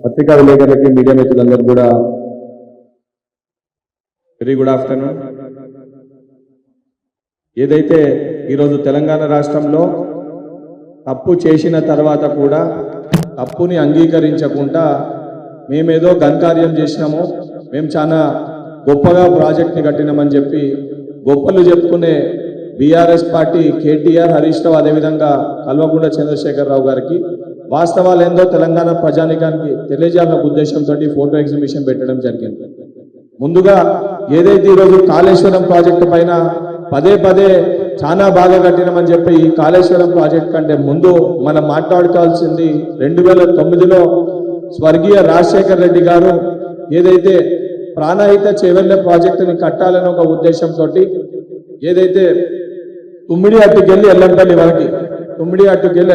పత్రికా విలేకరులకి మీడియా మిత్రులందరూ కూడా వెరీ గుడ్ ఆఫ్టర్నూన్. ఏదైతే ఈరోజు తెలంగాణ రాష్ట్రంలో తప్పు చేసిన తర్వాత కూడా తప్పుని అంగీకరించకుండా మేమేదో ఘనకార్యం చేసినాము, మేము చాలా గొప్పగా ప్రాజెక్ట్ని కట్టినామని చెప్పి గొప్పలు చెప్పుకునే బీఆర్ఎస్ పార్టీ కేటీఆర్, హరీష్ రావు, అదేవిధంగా కల్వకుంట్ల చంద్రశేఖరరావు గారికి వాస్తవాలు ఏందో తెలంగాణ ప్రజానికానికి తెలియజేయాలన్న ఉద్దేశంతో ఫోటో ఎగ్జిబిషన్ పెట్టడం జరిగింది. ముందుగా ఏదైతే ఈరోజు కాళేశ్వరం ప్రాజెక్టు పైన పదే పదే చాలా బాగా కట్టినామని చెప్పి ఈ కాళేశ్వరం ప్రాజెక్ట్ కంటే ముందు మనం మాట్లాడుకోవాల్సింది 2009లో స్వర్గీయ రాజశేఖర్ రెడ్డి గారు ఏదైతే ప్రాణహిత చేవెళ్ల ప్రాజెక్టుని కట్టాలని ఒక ఉద్దేశంతో ఏదైతే తుమ్మిడి అట్టుకెళ్ళి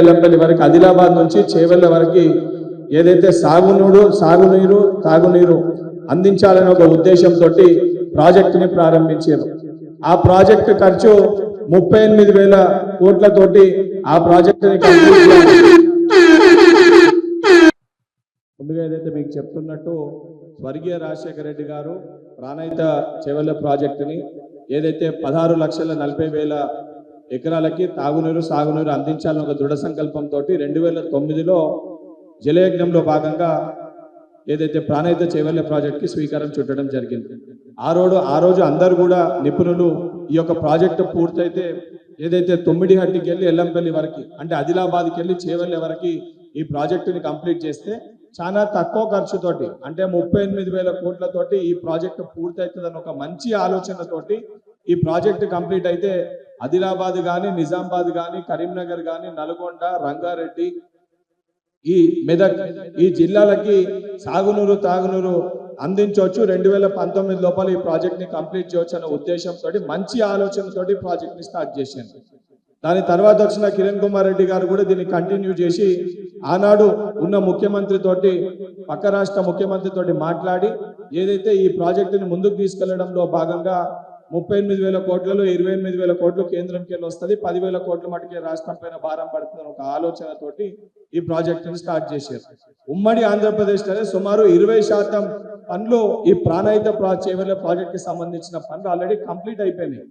ఎల్లంపల్లి వరకు ఆదిలాబాద్ నుంచి చేవెళ్ల వరకు ఏదైతే సాగునీరు, తాగునీరు అందించాలనే ఒక ఉద్దేశంతో ప్రాజెక్టుని ప్రారంభించారు. ఆ ప్రాజెక్టు ఖర్చు 38,000 కోట్లతోటి ఆ ప్రాజెక్టుని కంప్లీట్ చేయాలి. ముందుగా ఏదైతే మీకు చెప్తున్నట్టు స్వర్గీయ రాజశేఖర రెడ్డి గారు ప్రాణహిత చేవెళ్ల ప్రాజెక్టుని ఏదైతే 16,40,000 ఎకరాలకి తాగునీరు సాగునీరు అందించాలని ఒక దృఢ సంకల్పంతో 2009లో జలయజ్ఞంలో భాగంగా ఏదైతే ప్రాణహిత చేవెళ్ల ప్రాజెక్టుకి శ్రీకారం చుట్టడం జరిగింది. ఆ రోజు అందరూ కూడా నిపుణులు ఈ యొక్క ప్రాజెక్టు పూర్తయితే ఏదైతే తొమ్మిడిహట్టికి వెళ్ళి ఎల్లంపల్లి వరకు అంటే ఆదిలాబాద్కి వెళ్ళి చేవెళ్ల వరకు ఈ ప్రాజెక్టుని కంప్లీట్ చేస్తే చాలా తక్కువ ఖర్చుతోటి అంటే 38,000 కోట్లతోటి ఈ ప్రాజెక్టు పూర్తవుతుందని ఒక మంచి ఆలోచనతోటి ఈ ప్రాజెక్టు కంప్లీట్ అయితే ఆదిలాబాద్ కానీ నిజామాబాద్ కానీ కరీంనగర్ కానీ నల్గొండ రంగారెడ్డి ఈ మెదక్ ఈ జిల్లాలకి సాగునీరు తాగునీరు అందించవచ్చు. 2019 లోపల ఈ ప్రాజెక్ట్ ని కంప్లీట్ చేయవచ్చు అనే ఉద్దేశంతో మంచి ఆలోచనతోటి ప్రాజెక్ట్ ని స్టార్ట్ చేశాను. దాని తర్వాత వచ్చిన కిరణ్ కుమార్ రెడ్డి గారు కూడా దీన్ని కంటిన్యూ చేసి ఆనాడు ఉన్న ముఖ్యమంత్రి తోటి పక్క రాష్ట్ర ముఖ్యమంత్రి తోటి మాట్లాడి ఏదైతే ఈ ప్రాజెక్టుని ముందుకు తీసుకెళ్లడంలో భాగంగా 38,000 కోట్లలో 28,000 కోట్లు కేంద్రంకి వెళ్ళి వస్తుంది, 10,000 కోట్ల మటుకే రాష్ట్రం పైన భారం పడుతుందని ఒక ఆలోచనతోటి ఈ ప్రాజెక్టుని స్టార్ట్ చేశారు. ఉమ్మడి ఆంధ్రప్రదేశ్లోనే సుమారు 20% పనులు ఈ ప్రాణహిత చేవెళ్ల ప్రాజెక్ట్ కి సంబంధించిన పనులు ఆల్రెడీ కంప్లీట్ అయిపోయినాయి.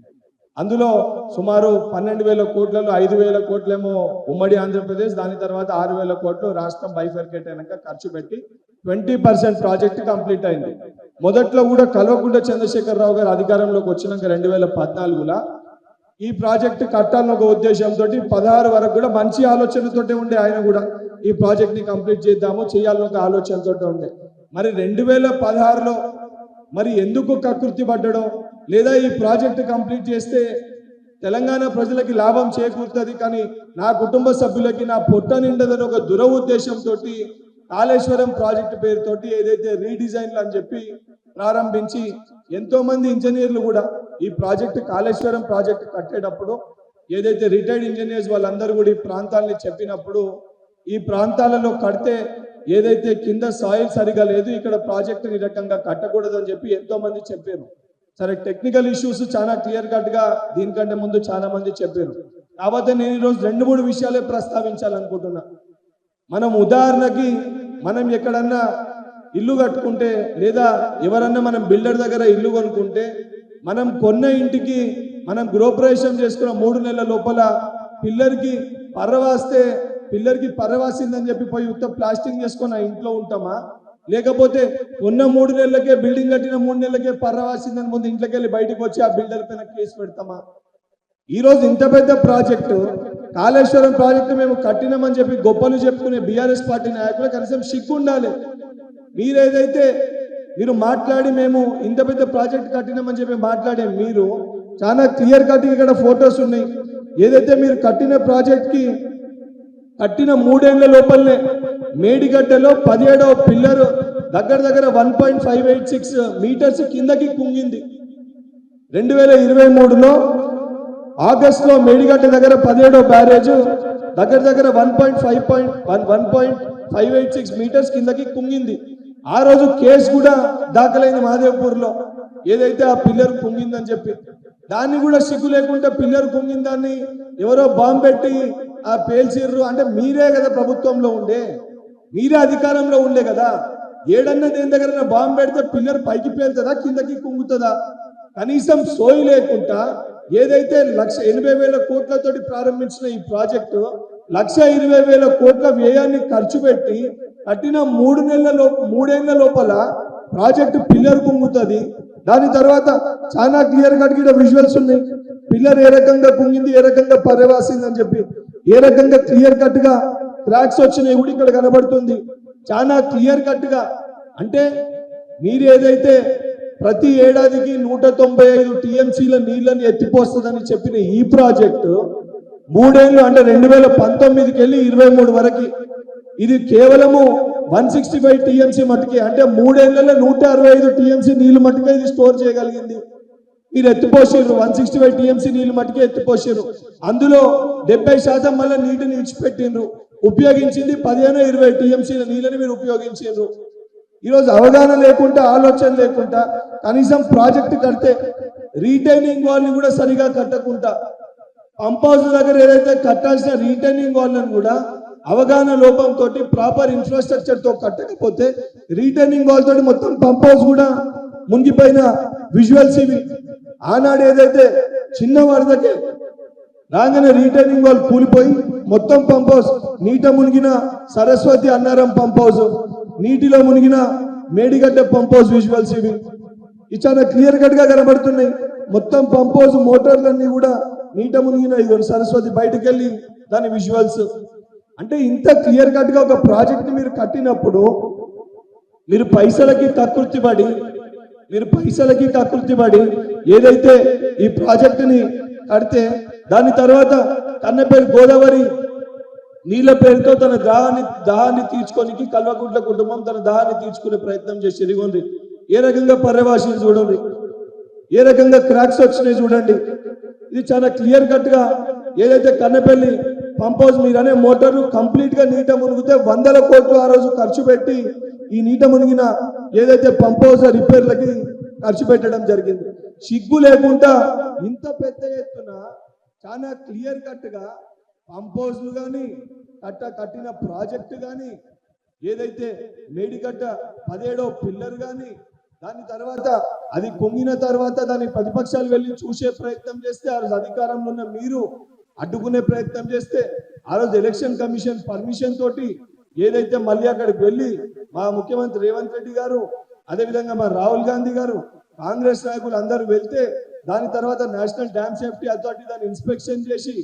అందులో సుమారు 12,000 కోట్లలో 5,000 కోట్లేమో ఉమ్మడి ఆంధ్రప్రదేశ్, దాని తర్వాత 6,000 కోట్లు రాష్ట్రం బైఫర్కేట్ అయినాక ఖర్చు పెట్టి 20% ప్రాజెక్ట్ కంప్లీట్ అయింది. మొదట్లో కూడా కల్వకుంట్ల చంద్రశేఖరరావు గారు అధికారంలోకి వచ్చినాక 2014లో ఈ ప్రాజెక్టు కట్టాలని ఒక ఉద్దేశంతో 16 వరకు కూడా మంచి ఆలోచనతోటే ఉండే ఆయన కూడా ఈ ప్రాజెక్ట్ ని కంప్లీట్ చేద్దాము చేయాలని ఒక ఆలోచనతోటే ఉండే. మరి 2016లో మరి ఎందుకు కకృతి పడ్డడం లేదా ఈ ప్రాజెక్టు కంప్లీట్ చేస్తే తెలంగాణ ప్రజలకి లాభం చేకూరుతుంది కానీ నా కుటుంబ సభ్యులకి నా పొట్ట నిండదని ఒక దురఉద్దేశంతో కాళేశ్వరం ప్రాజెక్టు పేరుతోటి ఏదైతే రీడిజైన్లు అని చెప్పి ప్రారంభించి ఎంతో మంది ఇంజనీర్లు కూడా ఈ ప్రాజెక్టు కాళేశ్వరం ప్రాజెక్టు కట్టేటప్పుడు ఏదైతే రిటైర్డ్ ఇంజనీర్స్ వాళ్ళందరూ కూడా ఈ ప్రాంతాలని చెప్పినప్పుడు ఈ ప్రాంతాలలో కడితే ఏదైతే కింద సాయిల్ సరిగా లేదు ఇక్కడ ప్రాజెక్టుని ఈ రకంగా కట్టకూడదు అని చెప్పి ఎంతో మంది చెప్పారు. సరే టెక్నికల్ ఇష్యూస్ చాలా క్లియర్ కట్ గా దీనికంటే ముందు చాలా మంది చెప్పారు. కాబట్టి నేను ఈరోజు 2-3 విషయాలే ప్రస్తావించాలనుకుంటున్నా. మనం ఉదాహరణకి మనం ఎక్కడన్నా ఇల్లు కట్టుకుంటే లేదా ఎవరన్నా మనం బిల్డర్ దగ్గర ఇల్లు కొనుక్కుంటే మనం కొన్న ఇంటికి మనం గృహప్రవేశం చేసుకున్న 3 నెలల లోపల పిల్లర్కి పర్రవాసిందని చెప్పి పోయి ఉత్త ప్లాస్టింగ్ చేసుకొని ఆ ఇంట్లో ఉంటామా? లేకపోతే ఉన్న 3 నెలలకే బిల్డింగ్ కట్టిన 3 నెలలకే పర్రవాసిందని ముందు ఇంట్లోకి వెళ్ళి బయటకు వచ్చి ఆ బిల్డర్ పైన కేసు పెడతామా? ఈరోజు ఇంత పెద్ద ప్రాజెక్టు కాళేశ్వరం ప్రాజెక్టు మేము కట్టినామని చెప్పి గొప్పలు చెప్పుకునే బీఆర్ఎస్ పార్టీ నాయకులు కనీసం సిగ్గు ఉండాలి. మీరు మాట్లాడి మేము ఇంత పెద్ద ప్రాజెక్ట్ కట్టినామని చెప్పి మాట్లాడే మీరు చాలా క్లియర్ కట్ ఇక్కడ ఫొటోస్ ఉన్నాయి. ఏదైతే మీరు కట్టిన ప్రాజెక్ట్ కి కట్టిన 3 ఏళ్ల లోపలనే మేడిగడ్డలో 17వ పిల్లర్ దగ్గర 1.586 మీటర్స్ కిందకి కుంగింది. 2023లో ఆగస్టులో మేడిగడ్డ దగ్గర 17వ బ్యారేజ్ దగ్గర 1.586 మీటర్స్ కిందకి కుంగింది. ఆ రోజు కేసు కూడా దాఖలైంది మహదేవ్పూర్లో ఏదైతే ఆ పిల్లర్ కుంగిందని చెప్పి. దాన్ని కూడా సిగ్గు లేకుండా పిల్లర్ కుంగిందాన్ని ఎవరో బాంబు పెట్టి ఆ పేల్చిర్రు అంటే మీరే కదా ప్రభుత్వంలో ఉండే, మీరే అధికారంలో ఉండే కదా. ఏడన్నా దేని దగ్గర బాంబు పెడితే పిల్లర్ పైకి పేలుతుందా కిందకి కుంగుతుందా? కనీసం సోయి లేకుండా ఏదైతే 1,80,000 కోట్లతోటి ప్రారంభించిన ఈ ప్రాజెక్టు 1,20,000 కోట్ల వ్యయాన్ని ఖర్చు పెట్టి కట్టిన 3 ఏళ్ల లోపల ప్రాజెక్టు పిల్లర్ కుంగుతుంది. దాని తర్వాత చాలా క్లియర్ కట్ గా విజువల్స్ ఉన్నాయి. పిల్లర్ ఏ రకంగా కుంగింది, ఏ రకంగా పర్యవాసింది అని చెప్పి ఏ రకంగా క్లియర్ కట్ గా క్రాక్స్ వచ్చినాయి కూడా ఇక్కడ కనబడుతుంది. చాలా క్లియర్ కట్ గా అంటే మీరు ఏదైతే ప్రతి ఏడాదికి 195 టీఎంసీల నీళ్లను ఎత్తిపోస్తుందని చెప్పిన ఈ ప్రాజెక్టు 3 ఏళ్ళు అంటే 2019కి వెళ్ళి 23 వరకు ఇది కేవలము 165 టీఎంసీ మట్టుకే అంటే 3 ఏళ్లలో 165 టీఎంసీ నీళ్లు మట్టుకే ఇది స్టోర్ చేయగలిగింది. మీరు ఎత్తిపోసారు 165 టీఎంసీ నీళ్లు మట్టుకే ఎత్తిపోసారు. అందులో 70% మళ్ళీ నీటిని విడిచిపెట్టిండ్రు. ఉపయోగించింది 15-20 టీఎంసీల నీళ్ళని మీరు ఉపయోగించారు. ఈరోజు అవగాహన లేకుండా ఆలోచన లేకుండా కనీసం ప్రాజెక్ట్ కడితే రీటైనింగ్ వాళ్ళని కూడా సరిగా కట్టకుండా పంప్ హౌస్ దగ్గర ఏదైతే కట్టాల్సిన రీటైనింగ్ వాళ్ళని కూడా అవగాహన లోపంతో ప్రాపర్ ఇన్ఫ్రాస్ట్రక్చర్ తో కట్టకపోతే రీటైనింగ్ వాల్ తోటి మొత్తం పంప్ హౌస్ కూడా మునిగిపోయిన విజువల్స్ ఇవి. ఆనాడు ఏదైతే చిన్న వరదకే రాగానే రీటైనింగ్ వాల్ కూలిపోయి మొత్తం పంప్ హౌస్ నీట మునిగిన సరస్వతి అన్నారం పంప్ హౌస్, నీటిలో మునిగిన మేడిగడ్డ పంప్ హౌస్ విజువల్స్ ఇవి. ఇవి చాలా క్లియర్ కట్ గా కనబడుతున్నాయి. మొత్తం పంప్ హౌస్ మోటార్లన్నీ కూడా నీట మునిగిన ఇది సరస్వతి బయటకు వెళ్ళి దాని విజువల్స్. అంటే ఇంత క్లియర్ కట్ గా ఒక ప్రాజెక్ట్ మీరు కట్టినప్పుడు మీరు పైసలకి కకృతి పడి ఏదైతే ఈ ప్రాజెక్టుని కడితే దాని తర్వాత కన్నపేరు గోదావరి నీళ్ళ పేరుతో తన దాహాన్ని తీర్చుకోనికి కల్వకుంట్ల కుటుంబం తన దాహాన్ని తీర్చుకునే ప్రయత్నం చేసి ఇదిగోండి ఏ రకంగా పర్యవాసులు చూడండి, ఏ రకంగా క్రాక్స్ వచ్చినాయి చూడండి. ఇది చాలా క్లియర్ కట్ గా ఏదైతే కన్నపల్లి పంప్ హౌస్ మీరు అనే మోటార్లు కంప్లీట్ గా నీట మునిగితే 100 కోట్లు ఆ రోజు ఖర్చు పెట్టి ఈ నీట మునిగిన ఏదైతే పంప్ హౌస్ రిపేర్లకి ఖర్చు పెట్టడం జరిగింది. సిగ్గు లేకుండా ఇంత పెద్ద ఎత్తున చాలా క్లియర్ కట్ గా పంప్ హౌస్లు కానీ కట్టిన ప్రాజెక్టు కానీ ఏదైతే మేడిగడ్డ 17వ పిల్లర్ కానీ దాని తర్వాత అది పొంగిన తర్వాత దాని ప్రతిపక్షాలు వెళ్ళి చూసే ప్రయత్నం చేస్తే ఆ రోజు అధికారంలో ఉన్న మీరు అడ్డుకునే ప్రయత్నం చేస్తే ఆ రోజు ఎలక్షన్ కమిషన్ పర్మిషన్ తోటి ఏదైతే మళ్ళీ అక్కడికి వెళ్ళి మా ముఖ్యమంత్రి రేవంత్ రెడ్డి గారు అదేవిధంగా మా రాహుల్ గాంధీ గారు కాంగ్రెస్ నాయకులు అందరూ వెళ్తే దాని తర్వాత నేషనల్ డ్యామ్ సేఫ్టీ అథారిటీ దాన్ని ఇన్స్పెక్షన్ చేసి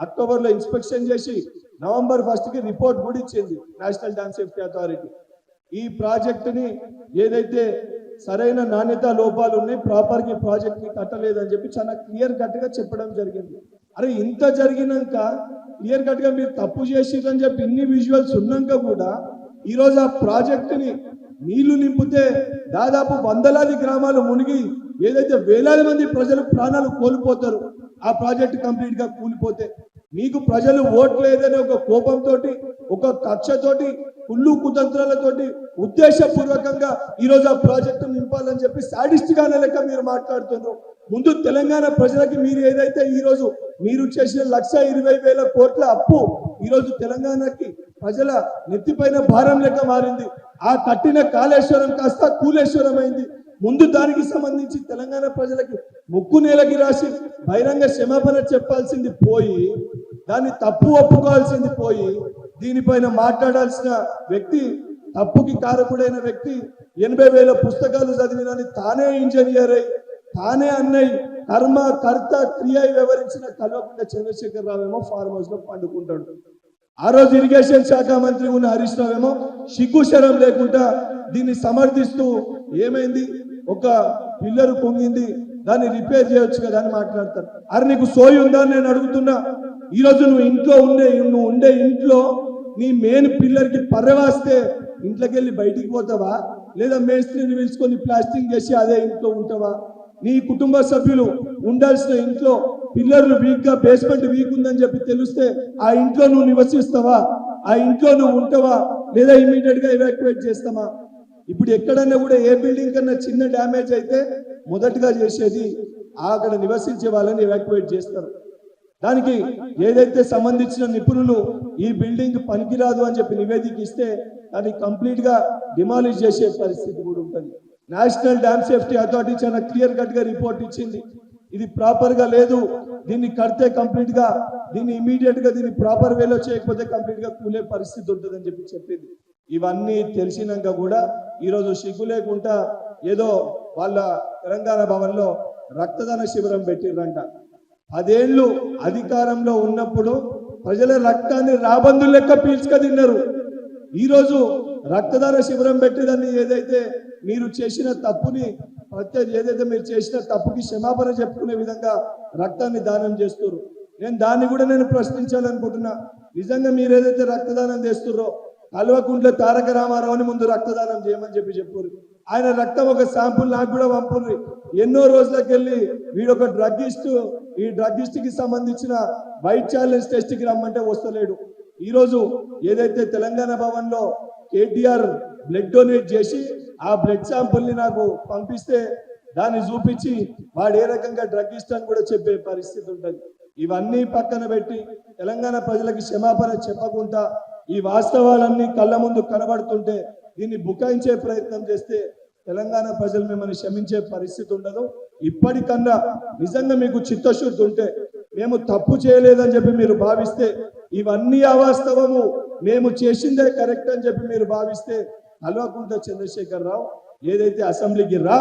అక్టోబర్లో ఇన్స్పెక్షన్ చేసి నవంబర్ 1కి రిపోర్ట్ కూడా ఇచ్చింది నేషనల్ డ్యామ్ సేఫ్టీ అథారిటీ. ఈ ప్రాజెక్టుని ఏదైతే సరైన నాణ్యత లోపాలు ఉన్నాయి ప్రాపర్ గా ప్రాజెక్ట్ ని కట్టలేదని చెప్పి చాలా క్లియర్ కట్ గా చెప్పడం జరిగింది. అరే ఇంత జరిగినాక క్లియర్ కట్ గా మీరు తప్పు చేసిరని చెప్పి ఇన్ని విజువల్స్ ఉన్నాక కూడా ఈ రోజు ఆ ప్రాజెక్ట్ ని నీళ్లు నింపితే దాదాపు వందలాది గ్రామాలు మునిగి ఏదైతే వేలాది మంది ప్రజలు ప్రాణాలు కోల్పోతారు ఆ ప్రాజెక్ట్ కంప్లీట్ గా కూలిపోతే. మీకు ప్రజలు ఓట్లు లేదనే ఒక కోపంతో ఒక కక్షతోటి కుళ్ళు కుతంత్రాలతోటి ఉద్దేశపూర్వకంగా ఈరోజు ఆ ప్రాజెక్టు నింపాలని చెప్పి సాడిస్ట్ గానే లెక్క మీరు మాట్లాడుతున్నారు. ముందు తెలంగాణ ప్రజలకి మీరు ఏదైతే ఈరోజు మీరు చేసిన 1,20,000 కోట్ల అప్పు ఈరోజు తెలంగాణకి ప్రజల నెత్తిపైన భారం లెక్క మారింది. ఆ కట్టిన కాళేశ్వరం కాస్త కూలేశ్వరం అయింది. ముందు దానికి సంబంధించి తెలంగాణ ప్రజలకి ముక్కు నేలకి రాసి బహిరంగ క్షమాపణ చెప్పాల్సింది పోయి దాన్ని తప్పు ఒప్పుకోవాల్సింది పోయి దీనిపైన మాట్లాడాల్సిన వ్యక్తి తప్పుకి కారకుడైన వ్యక్తి 80,000 పుస్తకాలు చదివినని తానే ఇంజనీర్ అయి తానే అన్నయ్య కర్మ కర్త క్రియ వివరించిన కల్వకుంట్ల చంద్రశేఖర్ రావు ఫార్మ్ హౌస్ లో పండుకుంటాడు. ఆ రోజు ఇరిగేషన్ శాఖ మంత్రి ఉన్న హరీష్ రావు ఏమో సిగ్గు శరం లేకుండా దీన్ని సమర్థిస్తూ ఏమైంది ఒక పిల్లరు పొంగింది దాన్ని రిపేర్ చేయొచ్చు కదా అని మాట్లాడతారు. అరే నీకు సోయి ఉందా అని నేను అడుగుతున్నా. ఈరోజు నువ్వు ఉండే ఇంట్లో నీ మెయిన్ పిల్లర్ కి పర్రవాస్తే ఇంట్లోకి వెళ్ళి బయటికి పోతావా లేదా మేస్త్రిని పిలుచుకొని ప్లాస్టింగ్ చేసి అదే ఇంట్లో ఉంటావా? నీ కుటుంబ సభ్యులు ఉండాల్సిన ఇంట్లో పిల్లర్లు వీక్ గా బేస్మెంట్ వీక్ ఉందని చెప్పి తెలిస్తే ఆ ఇంట్లో నువ్వు నివసిస్తావా? ఆ ఇంట్లో నువ్వు ఉంటావా లేదా ఇమీడియట్ గా ఎవాక్యువేట్ చేస్తావా? ఇప్పుడు ఎక్కడన్నా కూడా ఏ బిల్డింగ్ కన్నా చిన్న డ్యామేజ్ అయితే మొదటగా చేసేది అక్కడ నివసించే వాళ్ళని ఎవాక్యువేట్ చేస్తారు. దానికి ఏదైతే సంబంధించిన నిపుణులు ఈ బిల్డింగ్ పనికిరాదు అని చెప్పి నివేదిక ఇస్తే దాన్ని కంప్లీట్ గా డిమాలిష్ చేసే పరిస్థితి కూడా ఉంటుంది. నేషనల్ డ్యామ్ సేఫ్టీ అథారిటీ చాలా క్లియర్ కట్ గా రిపోర్ట్ ఇచ్చింది. ఇది ప్రాపర్ గా లేదు, దీన్ని కడితే కంప్లీట్ గా దీన్ని ఇమీడియట్ గా దీన్ని ప్రాపర్ వేలో చేయకపోతే కంప్లీట్ గా కూలే పరిస్థితి ఉంటుందని చెప్పి చెప్పింది. ఇవన్నీ తెలిసినాక కూడా ఈరోజు సిగ్గు లేకుండా ఏదో వాళ్ళ తెలంగాణ భవన్ లో రక్తదాన శిబిరం పెట్టిర్రంట. 10 ఏళ్ళు అధికారంలో ఉన్నప్పుడు ప్రజల రక్తాన్ని రాబందులు లెక్క పీల్చుక తిన్నారు. ఈరోజు రక్తదాన శిబిరం పెట్టేదాన్ని ఏదైతే మీరు చేసిన తప్పుని ఏదైతే మీరు చేసిన తప్పుకి క్షమాపణ చెప్పుకునే విధంగా రక్తాన్ని దానం చేస్తున్నారు. దాన్ని కూడా నేను ప్రశ్నించాలనుకుంటున్నా. నిజంగా మీరు ఏదైతే రక్తదానం చేస్తున్నారో కల్వకుంట్ల తారక రామారావుని ముందు రక్తదానం చేయమని చెప్పారు. ఆయన రక్తం ఒక శాంపుల్ నాకు కూడా పంపుర్రి. ఎన్నో రోజులకు వెళ్ళి వీడొక డ్రగ్గిస్ట్, ఈ డ్రగ్గిస్ట్ కి సంబంధించిన వైట్ ఛాలెంజ్ టెస్ట్ కి రమ్మంటే వస్తలేడు. ఈ రోజు ఏదైతే తెలంగాణ భవన్ లో కేటీఆర్ బ్లడ్ డొనేట్ చేసి ఆ బ్లడ్ శాంపుల్ని నాకు పంపిస్తే దాన్ని చూపించి వాడు ఏ రకంగా డ్రగ్ ఇస్తాను కూడా చెప్పే పరిస్థితి ఉంటుంది. ఇవన్నీ పక్కన పెట్టి తెలంగాణ ప్రజలకి క్షమాపణ చెప్పకుండా ఈ వాస్తవాలన్నీ కళ్ళ ముందు కనబడుతుంటే దీన్ని బుకాయించే ప్రయత్నం చేస్తే తెలంగాణ ప్రజలు మిమ్మల్ని క్షమించే పరిస్థితి ఉండదు. ఇప్పటికన్నా నిజంగా మీకు చిత్తశుద్ధి ఉంటే, మేము తప్పు చేయలేదని చెప్పి మీరు భావిస్తే, ఇవన్నీ అవాస్తవము మేము చేసిందే కరెక్ట్ అని చెప్పి మీరు భావిస్తే, కల్వకుంట్ల చంద్రశేఖరరావు ఏదైతే అసెంబ్లీకి రా,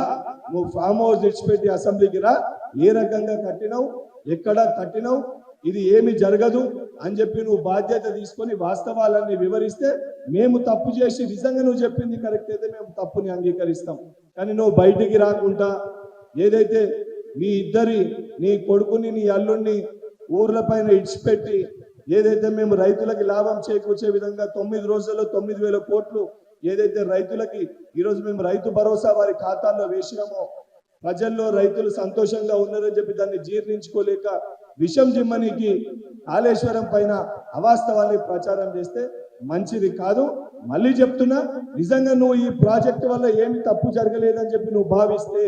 నువ్వు ఫామ్ హౌస్ విడిచిపెట్టి అసెంబ్లీకి రా, ఏ రకంగా కట్టినావు, ఎక్కడ కట్టినావు, ఇది ఏమి జరగదు అని చెప్పి నువ్వు బాధ్యత తీసుకొని వాస్తవాలన్నీ వివరిస్తే, మేము తప్పు చేసి నిజంగా నువ్వు చెప్పింది కరెక్ట్ అయితే మేము తప్పుని అంగీకరిస్తాం. కానీ నువ్వు బయటికి రాకుండా ఏదైతే నీ కొడుకుని నీ అల్లుడిని ఊర్ల పైన ఇడిచిపెట్టి ఏదైతే మేము రైతులకి లాభం చేకూర్చే విధంగా 9 రోజుల్లో 9,000 కోట్లు ఏదైతే రైతులకి ఈరోజు మేము రైతు భరోసా వారి ఖాతాల్లో వేసినామో, ప్రజల్లో రైతులు సంతోషంగా ఉన్నారని చెప్పి దాన్ని జీర్ణించుకోలేక విషం జిమ్మనికి కాళేశ్వరం పైన అవాస్తవాన్ని ప్రచారం చేస్తే మంచిది కాదు. మళ్ళీ చెప్తున్నా, నిజంగా నువ్వు ఈ ప్రాజెక్టు వల్ల ఏమి తప్పు జరగలేదని చెప్పి నువ్వు భావిస్తే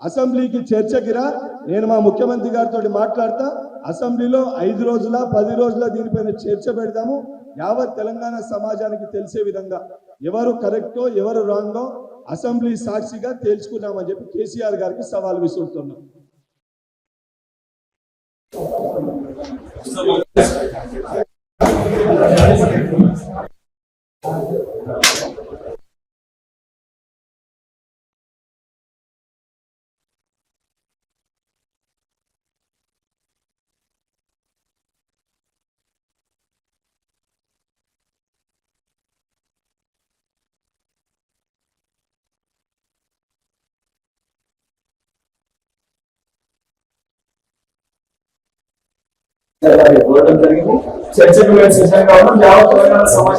అసెంబ్లీకి చర్చకి రా, నేను మా ముఖ్యమంత్రి గారితో మాట్లాడతా. అసెంబ్లీలో 5 రోజుల 10 రోజుల దీనిపైన చర్చ పెడదాము. యావత్ తెలంగాణ సమాజానికి తెలిసే విధంగా ఎవరు కరెక్టో ఎవరు రాంగో అసెంబ్లీ సాక్షిగా తేల్చుకున్నామని చెప్పి కేసీఆర్ గారికి సవాల్ విసురుతున్నాం. చర్చకు మేము సిద్ధంగా ఉన్నాం. యావత్ తెలంగాణ సమాజం